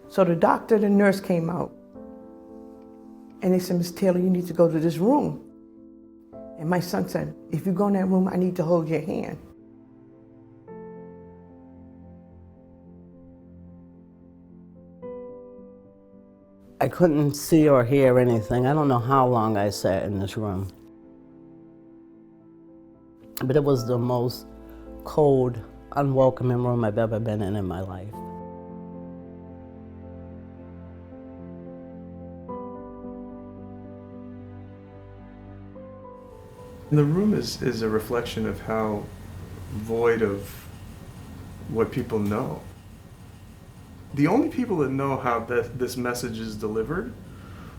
So the doctor and the nurse came out, and they said, Miss Taylor, you need to go to this room. And my son said, if you go in that room, I need to hold your hand. I couldn't see or hear anything. I don't know how long I sat in this room. But it was the most cold, unwelcoming room I've ever been in my life. The room is a reflection of how void of what people know. The only people that know how this message is delivered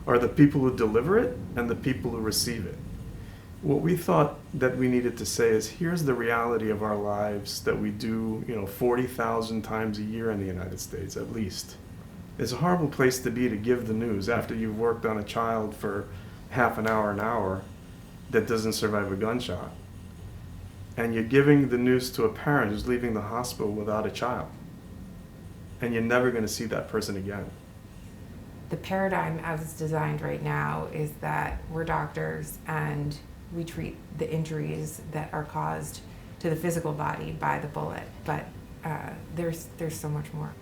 are the people who deliver it and the people who receive it. What we thought that we needed to say is, here's the reality of our lives that we do, 40,000 times a year in the United States, at least. It's a horrible place to be to give the news after you've worked on a child for half an hour, that doesn't survive a gunshot. And you're giving the news to a parent who's leaving the hospital without a child. And you're never going to see that person again. The paradigm as it's designed right now is that we're doctors and we treat the injuries that are caused to the physical body by the bullet, but there's so much more.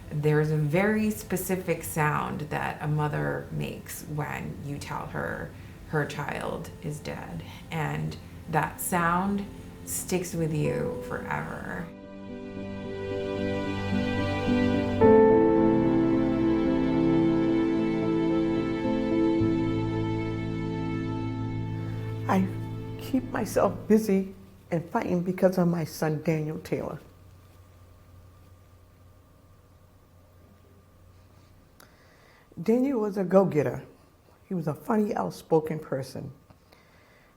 There's a very specific sound that a mother makes when you tell her her child is dead, and that sound sticks with you forever. I keep myself busy and fighting because of my son, Daniel Taylor. Daniel was a go-getter. He was a funny, outspoken person.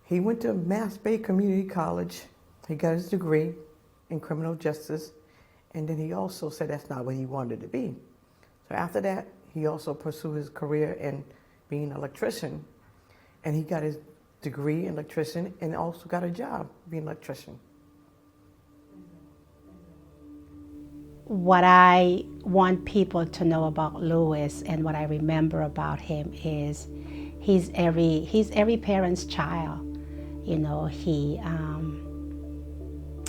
He went to Mass Bay Community College. He got his degree in criminal justice, and then he also said that's not what he wanted to be. So after that, he also pursued his career in being an electrician, and he got his degree in electrician and also got a job being an electrician. What I want people to know about Louis and what I remember about him is he's every parent's child. He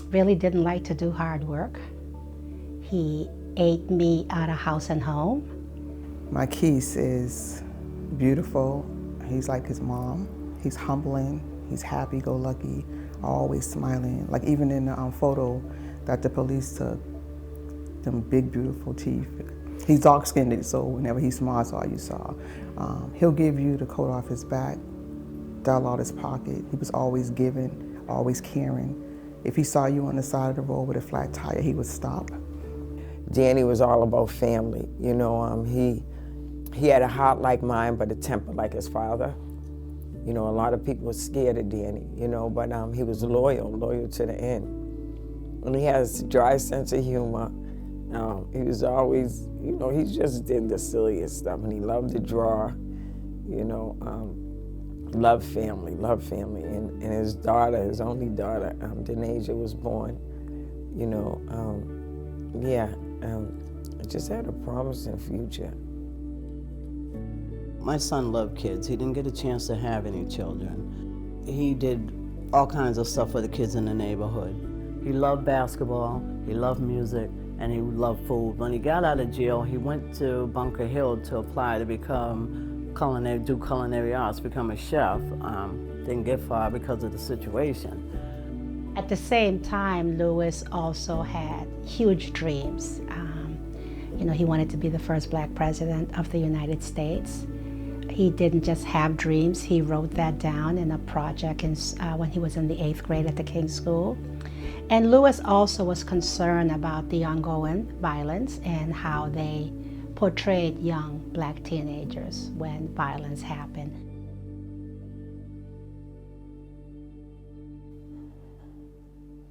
really didn't like to do hard work. He ate me out of house and home. Masiakos is beautiful. He's like his mom. He's humbling. He's happy-go-lucky, always smiling. Like even in the photo that the police took, them big, beautiful teeth. He's dark-skinned, so whenever he smiles, all you saw. He'll give you the coat off his back, dial out his pocket. He was always giving, always caring. If he saw you on the side of the road with a flat tire, he would stop. Danny was all about family. He had a heart like mine, but a temper like his father. A lot of people were scared of Danny, but he was loyal to the end. And he has a dry sense of humor. He was always, he just did the silliest stuff, and he loved to draw, loved family. And his daughter, his only daughter, Denasia, was born, just had a promising future. My son loved kids. He didn't get a chance to have any children. He did all kinds of stuff for the kids in the neighborhood. He loved basketball, he loved music, and he loved food. When he got out of jail, he went to Bunker Hill to apply to become culinary arts, become a chef. Didn't get far because of the situation. At the same time, Louis also had huge dreams. He wanted to be the first Black president of the United States. He didn't just have dreams, he wrote that down in a project when he was in the 8th grade at the King's School. And Louis also was concerned about the ongoing violence and how they portrayed young Black teenagers when violence happened.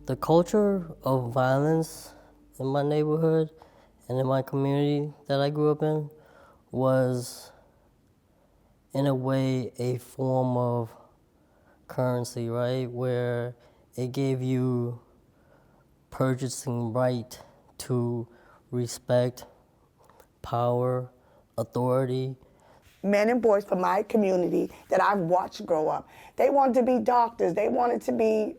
The culture of violence in my neighborhood and in my community that I grew up in was, in a way, a form of currency, right? Where it gave you purchasing right to respect, power, authority. Men and boys from my community that I've watched grow up, they wanted to be doctors, they wanted to be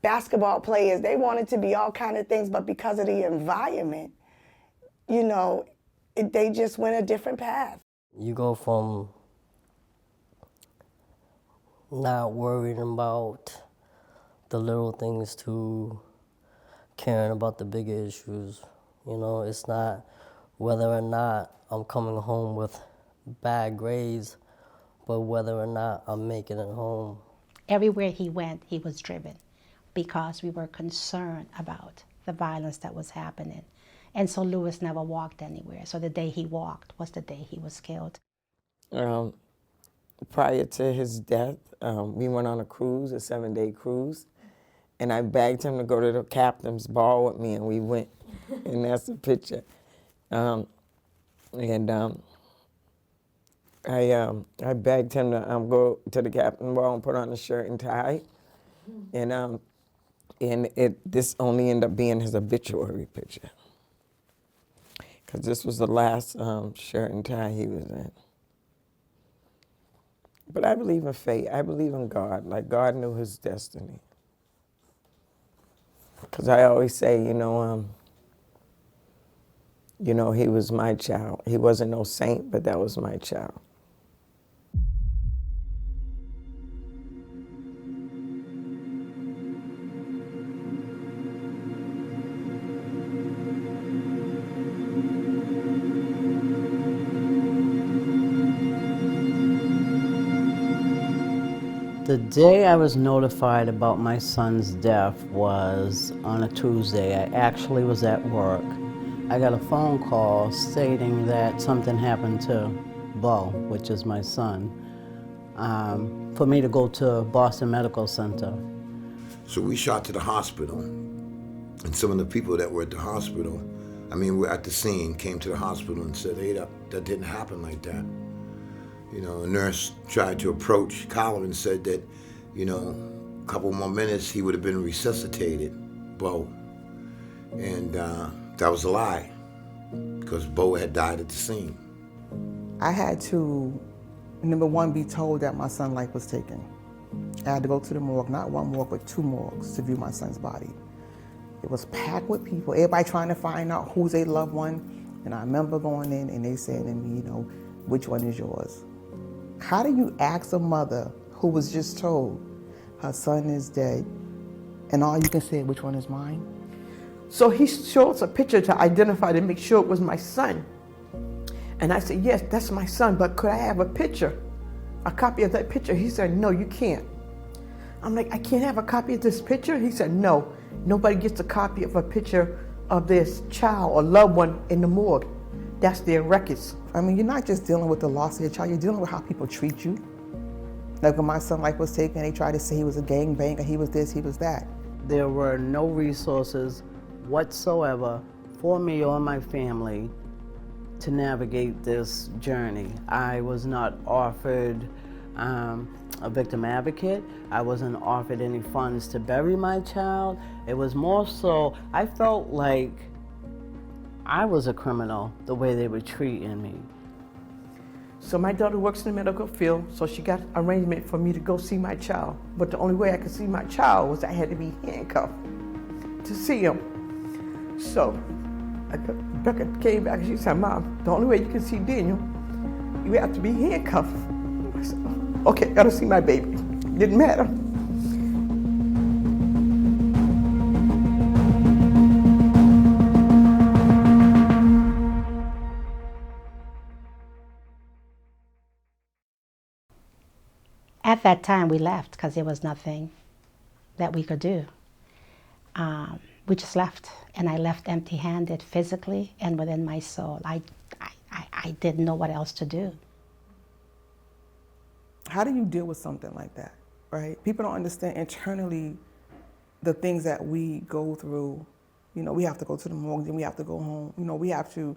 basketball players, they wanted to be all kind of things, but because of the environment, you know, they just went a different path. You go from not worrying about the little things to caring about the bigger issues. You know, it's not whether or not I'm coming home with bad grades, but whether or not I'm making it home. Everywhere he went, he was driven because we were concerned about the violence that was happening. And so Lewis never walked anywhere. So the day he walked was the day he was killed. Prior to his death, we went on a cruise, a 7-day cruise, and I begged him to go to the captain's ball with me, and we went, and that's the picture. I begged him to go to the captain's ball and put on a shirt and tie, and this only ended up being his obituary picture, because this was the last shirt and tie he was in. But I believe in fate. I believe in God. Like, God knew his destiny. Because I always say, you know, he was my child. He wasn't no saint, but that was my child. The day I was notified about my son's death was on a Tuesday. I actually was at work. I got a phone call stating that something happened to Bo, which is my son, for me to go to Boston Medical Center. So we shot to the hospital, and some of the people that were at the hospital, we're at the scene, came to the hospital and said, hey, that didn't happen like that. You know, a nurse tried to approach Colin and said that, you know, a couple more minutes he would have been resuscitated, Bo. And that was a lie, because Bo had died at the scene. I had to, number one, be told that my son's life was taken. I had to go to the morgue, not one morgue, but 2 morgues to view my son's body. It was packed with people, everybody trying to find out who's their loved one. And I remember going in and they said to me, you know, which one is yours? How do you ask a mother who was just told her son is dead, and all you can say, which one is mine? So he showed us a picture to identify to make sure it was my son. And I said, yes, that's my son, but could I have a picture, a copy of that picture? He said, no, you can't. I'm like, I can't have a copy of this picture? He said, no, nobody gets a copy of a picture of this child or loved one in the morgue. That's their records. You're not just dealing with the loss of your child, you're dealing with how people treat you. Like when my son's life was taken, they tried to say he was a gangbanger, he was this, he was that. There were no resources whatsoever for me or my family to navigate this journey. I was not offered a victim advocate. I wasn't offered any funds to bury my child. It was more so, I felt like I was a criminal the way they were treating me. So my daughter works in the medical field, so she got arrangement for me to go see my child. But the only way I could see my child was I had to be handcuffed to see him. So Becca came back and she said, Mom, the only way you can see Daniel, you have to be handcuffed. I said, okay, gotta see my baby. Didn't matter. At that time, we left because there was nothing that we could do. We just left, and I left empty-handed physically and within my soul. I didn't know what else to do. How do you deal with something like that, right? People don't understand internally the things that we go through. You know, we have to go to the morgue, then we have to go home. You know,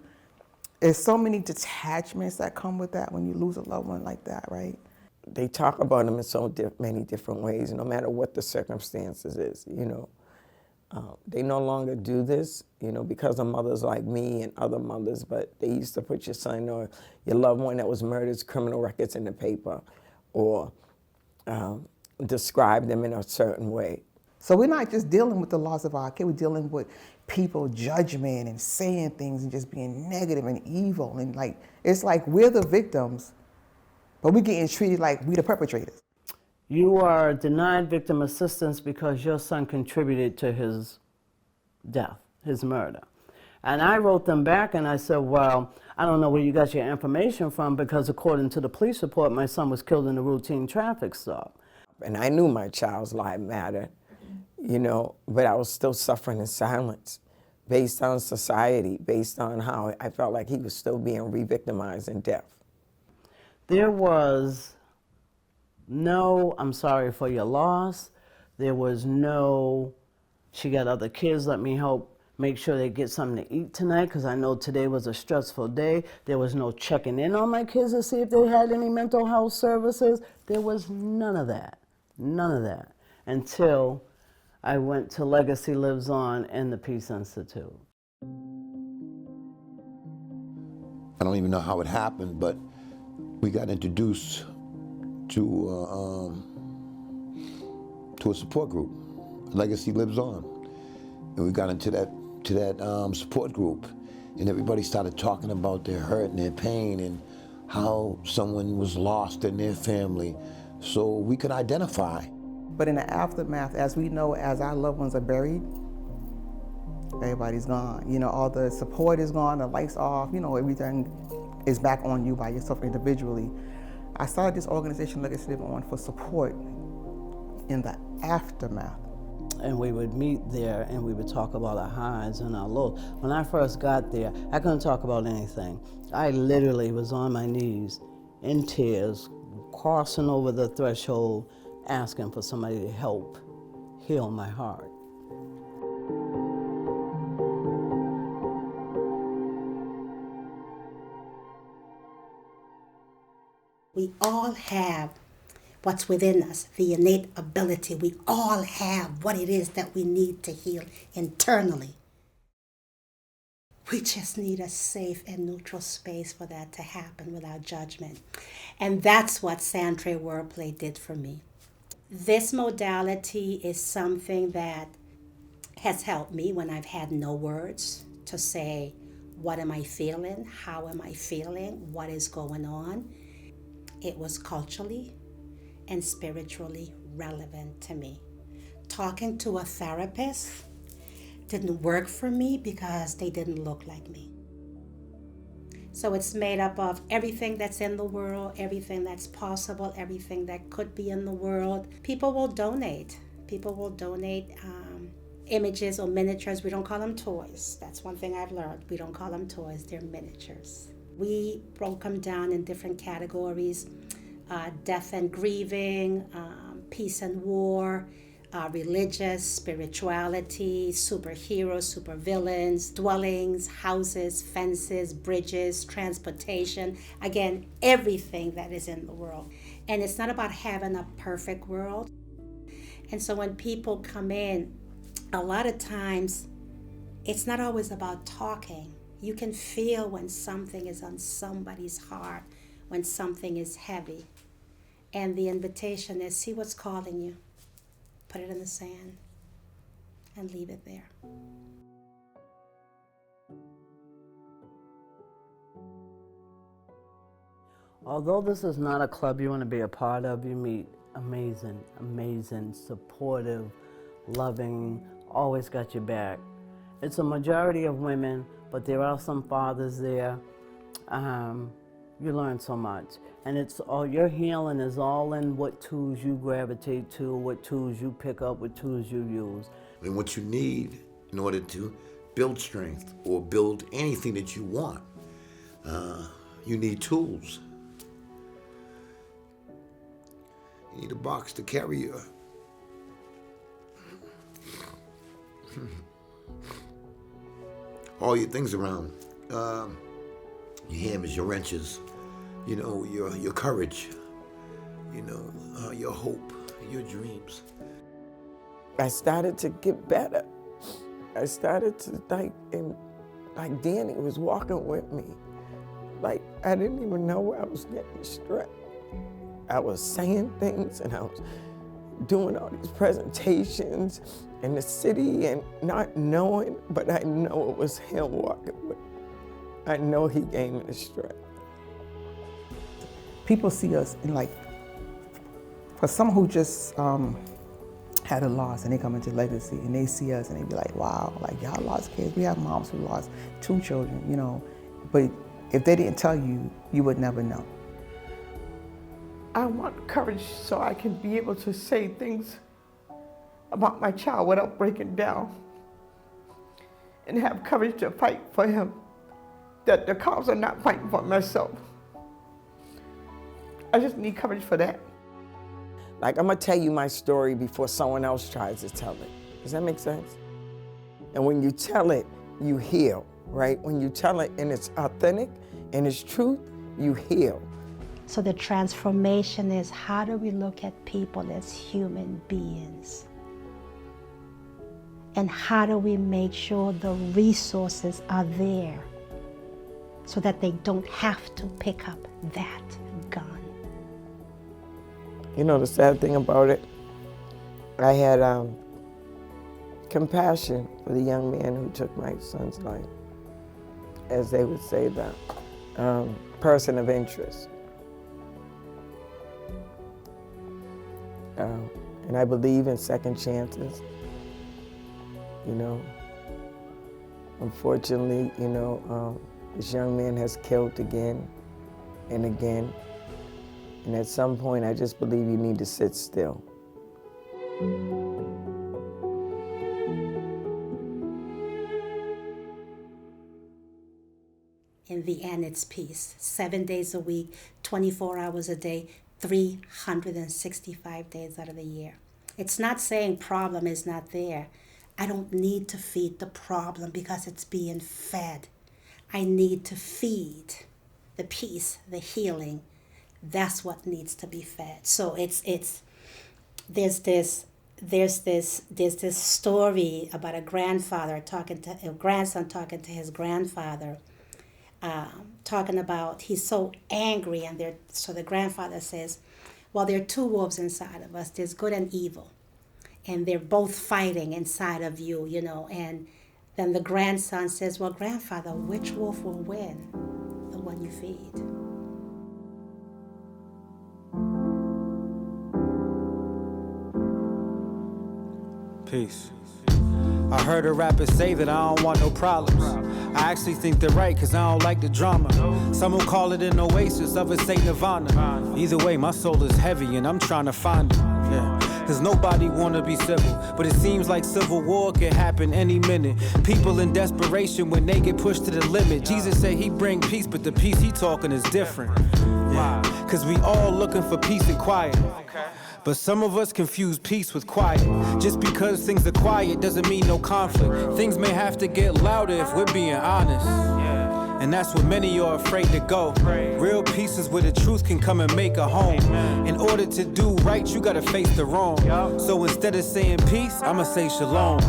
there's so many detachments that come with that when you lose a loved one like that, right? They talk about them in so many different ways, no matter what the circumstances is, you know. They no longer do this, you know, because of mothers like me and other mothers, but they used to put your son or your loved one that was murdered's criminal records in the paper, or describe them in a certain way. So we're not just dealing with the loss of our kid, we're dealing with people judgment and saying things and just being negative and evil. And like, it's like we're the victims, but we're getting treated like we the perpetrators. You are denied victim assistance because your son contributed to his death, his murder. And I wrote them back and I said, well, I don't know where you got your information from, because according to the police report, my son was killed in a routine traffic stop. And I knew my child's life mattered, you know, but I was still suffering in silence based on society, based on how I felt like he was still being re-victimized in death. There was no, I'm sorry for your loss. There was no, she got other kids, let me help make sure they get something to eat tonight, because I know today was a stressful day. There was no checking in on my kids to see if they had any mental health services. There was none of that, until I went to Legacy Lives On and the Peace Institute. I don't even know how it happened, but we got introduced to a support group. Legacy Lives On, and we got into that support group, and everybody started talking about their hurt and their pain and how someone was lost in their family, so we could identify. But in the aftermath, as we know, as our loved ones are buried, everybody's gone. You know, all the support is gone, the lights off, you know, everything is back on you by yourself individually. I started this organization, Legacy Live On, for support in the aftermath. And we would meet there and we would talk about our highs and our lows. When I first got there, I couldn't talk about anything. I literally was on my knees in tears, crossing over the threshold, asking for somebody to help heal my heart. We all have what's within us, the innate ability. We all have what it is that we need to heal internally. We just need a safe and neutral space for that to happen without judgment. And that's what Santre Wordplay did for me. This modality is something that has helped me when I've had no words to say, what am I feeling? How am I feeling? What is going on? It was culturally and spiritually relevant to me. Talking to a therapist didn't work for me because they didn't look like me. So it's made up of everything that's in the world, everything that's possible, everything that could be in the world. People will donate. People will donate images or miniatures. We don't call them toys. That's one thing I've learned. We don't call them toys, they're miniatures. We broke them down in different categories: death and grieving, peace and war, religious, spirituality, superheroes, supervillains, dwellings, houses, fences, bridges, transportation. Again, everything that is in the world. And it's not about having a perfect world. And so when people come in, a lot of times, it's not always about talking. You can feel when something is on somebody's heart, when something is heavy. And the invitation is, see what's calling you. Put it in the sand and leave it there. Although this is not a club you want to be a part of, you meet amazing, amazing, supportive, loving, always got your back. It's a majority of women, but there are some fathers there. You learn so much. And it's all, your healing is all in what tools you gravitate to, what tools you pick up, what tools you use. And what you need in order to build strength or build anything that you want, you need tools. You need a box to carry you. All your things around. Your hammers, your wrenches, you know, your courage, you know, your hope, your dreams. I started to get better. I started to like Danny was walking with me. Like I didn't even know where I was getting the strength. I was saying things and I was doing all these presentations in the city and not knowing, but I know it was him walking with me. I know he gave me the strength. People see us in like, for someone who just had a loss and they come into legacy and they see us and they be like, wow, like y'all lost kids. We have moms who lost 2 children, you know. But if they didn't tell you, you would never know. I want courage so I can be able to say things about my child without breaking down, and have courage to fight for him, that the cause of not fighting for myself. I just need courage for that. Like, I'm gonna tell you my story before someone else tries to tell it. Does that make sense? And when you tell it, you heal, right? When you tell it and it's authentic and it's truth, you heal. So the transformation is, how do we look at people as human beings? And how do we make sure the resources are there so that they don't have to pick up that gun? You know, the sad thing about it, I had compassion for the young man who took my son's life. As they would say, the person of interest. And I believe in second chances. You know, unfortunately, you know, this young man has killed again and again. And at some point, I just believe you need to sit still. In the end, it's peace. 7 days a week, 24 hours a day, 365 days out of the year. It's not saying problem is not there. I don't need to feed the problem because it's being fed. I need to feed the peace, the healing. That's what needs to be fed. So there's this story about a grandson talking to his grandfather, talking about he's so angry, and so the grandfather says, well, there are 2 wolves inside of us. There's good and evil, and they're both fighting inside of you, you know. And then the grandson says, well, grandfather, which wolf will win? The one you feed. Peace. I heard a rapper say that I don't want no problems. I actually think they're right, cause I don't like the drama. Some will call it an oasis, others say nirvana. Either way, my soul is heavy and I'm trying to find it. Yeah. Cause nobody wanna be civil, but it seems like civil war can happen any minute. People in desperation when they get pushed to the limit. Jesus said he bring peace, but the peace he talking is different. Yeah. Cause we all looking for peace and quiet. But some of us confuse peace with quiet. Just because things are quiet doesn't mean no conflict. Things may have to get louder if we're being honest. And that's what many are afraid to go. Real peace is where the truth can come and make a home. In order to do right, you gotta face the wrong. So instead of saying peace, I'ma say shalom.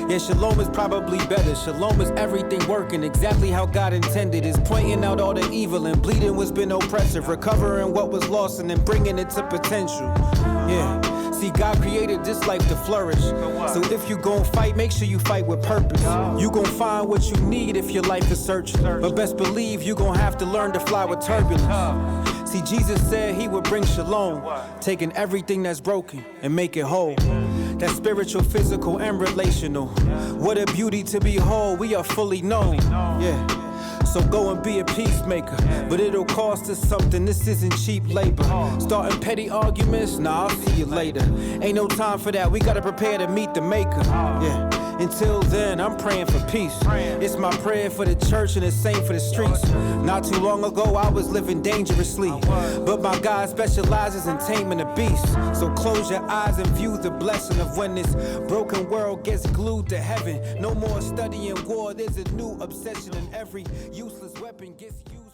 Yeah, shalom is probably better. Shalom is everything working exactly how God intended. Is pointing out all the evil and bleeding what's been oppressive. Recovering what was lost and then bringing it to potential. Yeah, see, God created this life to flourish. So if you gon' fight, make sure you fight with purpose. You gon' find what you need if your life is searching. But best believe you gon' have to learn to fly with turbulence. See, Jesus said he would bring shalom, taking everything that's broken and make it whole. That's spiritual, physical, and relational. What a beauty to behold, we are fully known. Yeah. So go and be a peacemaker, but it'll cost us something, this isn't cheap labor. Starting petty arguments, nah, I'll see you later. Ain't no time for that, we gotta prepare to meet the maker. Yeah. Until then, I'm praying for peace. It's my prayer for the church and the same for the streets. Not too long ago, I was living dangerously, but my God specializes in taming the beast. So close your eyes and view the blessing of when this broken world gets glued to heaven. No more studying war, there's a new obsession, and every useless weapon gets used.